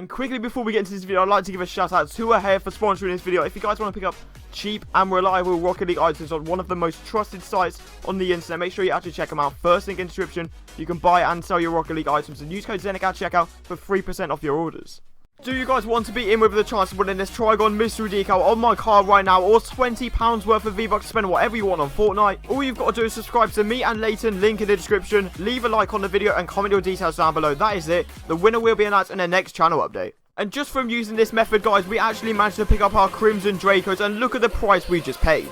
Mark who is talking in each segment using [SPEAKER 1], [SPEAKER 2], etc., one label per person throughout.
[SPEAKER 1] And quickly before we get into this video, I'd like to give a shout out to Ahead for sponsoring this video. If you guys want to pick up cheap and reliable Rocket League items on one of the most trusted sites on the internet, make sure you actually check them out. First link in the description. You can buy and sell your Rocket League items and use code Zenic at checkout for 3% off your orders. Do you guys want to be in with the chance of winning this Trigon mystery decal on my card right now, or £20 worth of V-Bucks to spend whatever you want on Fortnite? All you've got to do is subscribe to me and Laytxn, link in the description, leave a like on the video and comment your details down below. That is it. The winner will be announced in the next channel update. And just from using this method, guys, we actually managed to pick up our Crimson Dracos, and look at the price we just paid.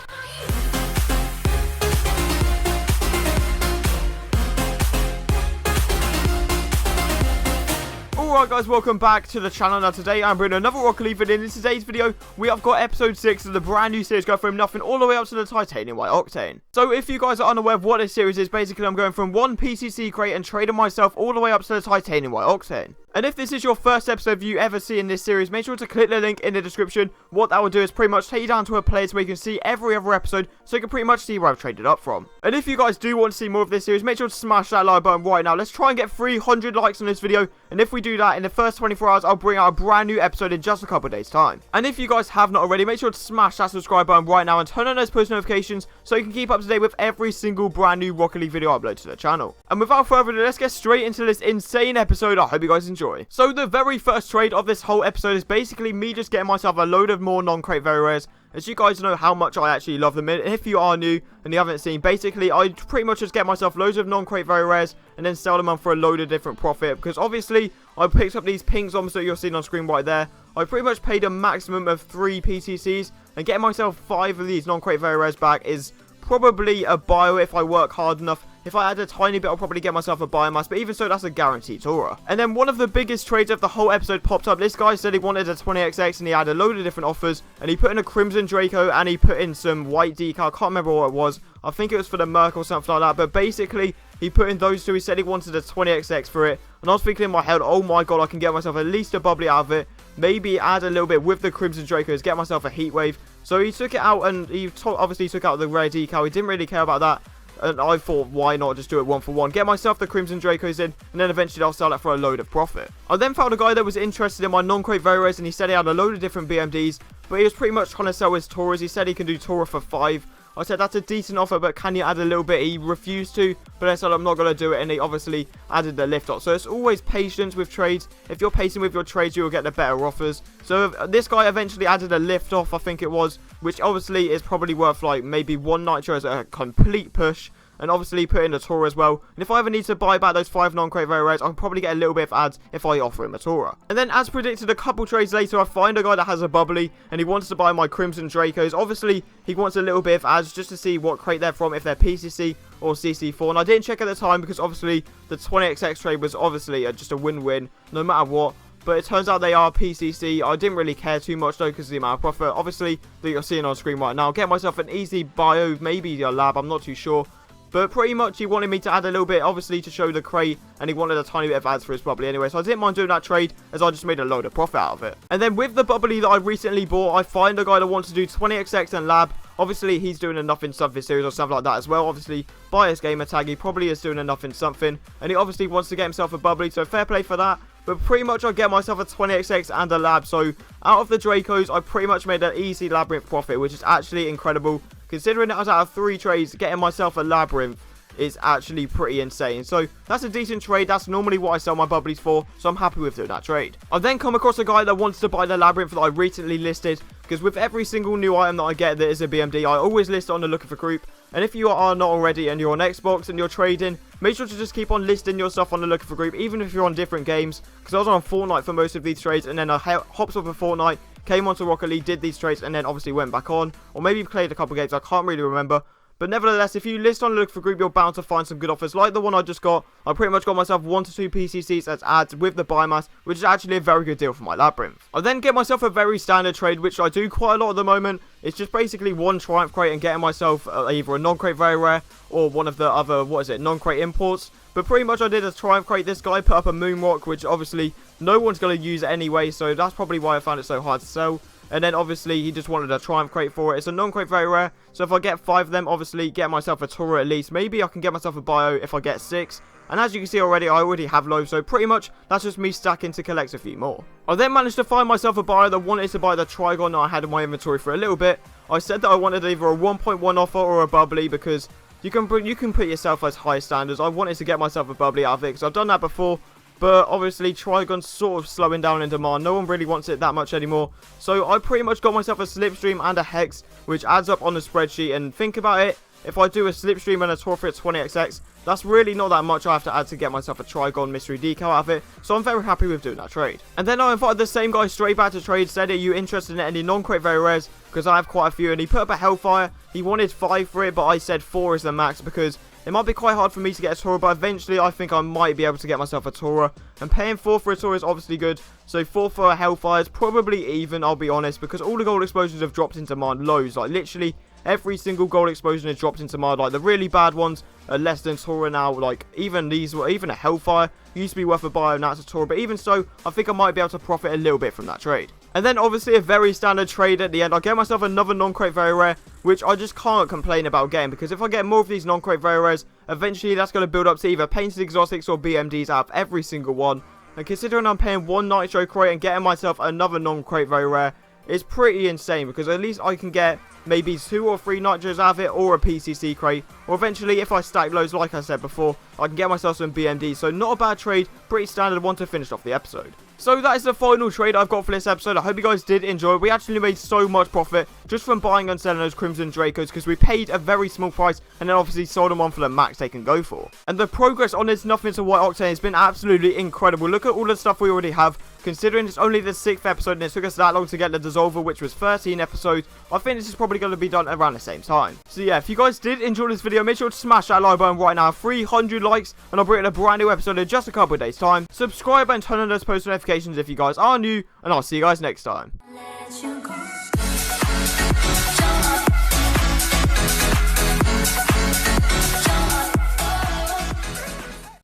[SPEAKER 1] Alright guys, welcome back to the channel. Now today I'm bringing another Rocket League video. In today's video, we have got episode 6 of the brand new series, going from nothing all the way up to the titanium white Octane. So if you guys are unaware of what this series is, basically I'm going from one PCC crate and trading myself all the way up to the titanium white Octane. And if this is your first episode you ever see in this series, make sure to click the link in the description. What that will do is pretty much take you down to a place where you can see every other episode, so you can pretty much see where I've traded up from. And if you guys do want to see more of this series, make sure to smash that like button right now. Let's try and get 300 likes on this video, and if we do that in the first 24 hours, I'll bring out a brand new episode in just a couple of days time. And if you guys have not already, make sure to smash that subscribe button right now and turn on those post notifications so you can keep up to date with every single brand new Rocket League video upload to the channel. And without further ado, let's get straight into this insane episode. I hope you guys enjoy. So the very first trade of this whole episode is basically me just getting myself a load of more non-crate very rares. As you guys know how much I actually love them. And if you are new and you haven't seen, basically I pretty much just get myself loads of non-crate very rares and then sell them on for a load of different profit, because obviously I picked up these pink zombies that you're seeing on screen right there. I pretty much paid a maximum of 3 PCCs, and getting myself 5 of these non-crate very rares back is probably a bio if I work hard enough. If I add a tiny bit, I'll probably get myself a biomass, but even so, that's a guaranteed Torah. And then one of the biggest trades of the whole episode popped up. This guy said he wanted a 20XX, and he had a load of different offers, and he put in a Crimson Draco, and he put in some white decal. I can't remember what it was. I think it was for the Merc or something like that, but basically, he put in those two. He said he wanted a 20XX for it, and I was thinking in my head, oh my god, I can get myself at least a bubbly out of it. Maybe add a little bit with the Crimson Dracos, get myself a heat wave. So he took it out, and he obviously took out the rare decal. He didn't really care about that. And I thought, why not just do it 1 for 1? Get myself the Crimson Dracos in, and then eventually I'll sell that for a load of profit. I then found a guy that was interested in my non-crate very rares, and he said he had a load of different BMDs, but he was pretty much trying to sell his Taurus. He said he can do Taurus for 5. I said, that's a decent offer, but can you add a little bit? He refused to, but I said, I'm not going to do it, and he obviously added the lift off. So it's always patience with trades. If you're patient with your trades, you will get the better offers. So this guy eventually added a lift off, I think it was, which obviously is probably worth like maybe 1 nitro as a complete push. And obviously put in a Torah as well. And if I ever need to buy back those 5 non-crate very rares, I'll probably get a little bit of ads if I offer him a Torah. And then as predicted, a couple trades later, I find a guy that has a bubbly, and he wants to buy my Crimson Dracos. Obviously, he wants a little bit of ads just to see what crate they're from, if they're PCC or CC4. And I didn't check at the time, because obviously the 20XX trade was obviously just a win-win, no matter what. But it turns out they are PCC. I didn't really care too much though, because of the amount of profit, obviously, that you're seeing on screen right now. Get myself an easy bio, maybe a lab, I'm not too sure. But pretty much he wanted me to add a little bit, obviously, to show the crate, and he wanted a tiny bit of ads for his bubbly anyway. So I didn't mind doing that trade, as I just made a load of profit out of it. And then with the bubbly that I recently bought, I find a guy that wants to do 20XX and lab. Obviously, he's doing enough in something series or something like that as well. Obviously, by his gamer tag, he probably is doing enough in something. And he obviously wants to get himself a bubbly, so fair play for that. But pretty much I get myself a 20XX and a lab. So out of the Dracos, I pretty much made an easy labyrinth profit, which is actually incredible. Considering that I was out of 3 trades, getting myself a labyrinth is actually pretty insane. So that's a decent trade. That's normally what I sell my bubblies for, so I'm happy with doing that trade. I then come across a guy that wants to buy the labyrinth that I recently listed, because with every single new item that I get that is a BMD, I always list it on the looking for group. And if you are not already and you're on Xbox and you're trading, make sure to just keep on listing your stuff on the looking for group, even if you're on different games, because I was on Fortnite for most of these trades, and then I hopped off of Fortnite, came onto Rocket League, did these trades, and then obviously went back on, or maybe played a couple games, I can't really remember. But nevertheless, if you list on the look for group, you're bound to find some good offers, like the one I just got. I pretty much got myself 1 to 2 PCCs as ads with the biomass, which is actually a very good deal for my labyrinth. I then get myself a very standard trade, which I do quite a lot at the moment. It's just basically 1 Triumph crate and getting myself either a non-crate very rare or one of the other, non-crate imports. But pretty much I did a Triumph crate. This guy put up a Moonrock, which obviously no one's going to use anyway, so that's probably why I found it so hard to sell. And then obviously he just wanted a Triumph crate for it. It's a non-crate very rare, so if I get 5 of them, obviously get myself a Torah at least. Maybe I can get myself a bio if I get 6. And as you can see already, I already have loads, so pretty much that's just me stacking to collect a few more. I then managed to find myself a buyer that wanted to buy the Trigon that I had in my inventory for a little bit. I said that I wanted either a 1.1 offer or a bubbly, because you can put yourself as high standards. I wanted to get myself a bubbly out of it because I've done that before. But obviously Trigon's sort of slowing down in demand. No one really wants it that much anymore. So I pretty much got myself a slipstream and a hex, which adds up on the spreadsheet. And think about it, if I do a slipstream and a Tor for 20xx, that's really not that much I have to add to get myself a Trigon mystery decal out of it. So I'm very happy with doing that trade. And then I invited the same guy straight back to trade, said, are you interested in any non-crate very rares? Because I have quite a few, and he put up a Hellfire. He wanted 5 for it, but I said 4 is the max, because it might be quite hard for me to get a Tora, but eventually I think I might be able to get myself a Tora. And paying 4 for a Tora is obviously good, so 4 for a Hellfire is probably even, I'll be honest, because all the gold explosions have dropped in demand loads. Like literally every single gold explosion has dropped in demand. Like the really bad ones are less than Tora now. Like even these were, even a Hellfire used to be worth a buy, and now it's a Tora. But even so, I think I might be able to profit a little bit from that trade. And then obviously a very standard trade at the end. I get myself another non-crate very rare, which I just can't complain about getting, because if I get more of these non-crate very rares, eventually that's going to build up to either painted exotics or BMDs out of every single one. And considering I'm paying 1 nitro crate and getting myself another non-crate very rare, it's pretty insane, because at least I can get maybe 2 or 3 nitros out of it, or a PCC crate, or eventually if I stack loads like I said before, I can get myself some BMDs. So not a bad trade, pretty standard one to finish off the episode. So that is the final trade I've got for this episode. I hope you guys did enjoy. We actually made so much profit just from buying and selling those Crimson Dracos, because we paid a very small price and then obviously sold them on for the max they can go for. And the progress on this Nothing to White Octane has been absolutely incredible. Look at all the stuff we already have. Considering it's only the 6th episode and it took us that long to get the Dissolver, which was 13 episodes, I think this is probably going to be done around the same time. So yeah, if you guys did enjoy this video, make sure to smash that like button right now. 300 likes and I'll bring in a brand new episode in just a couple of days time. Subscribe and turn on those post notifications if you guys are new, and I'll see you guys next time.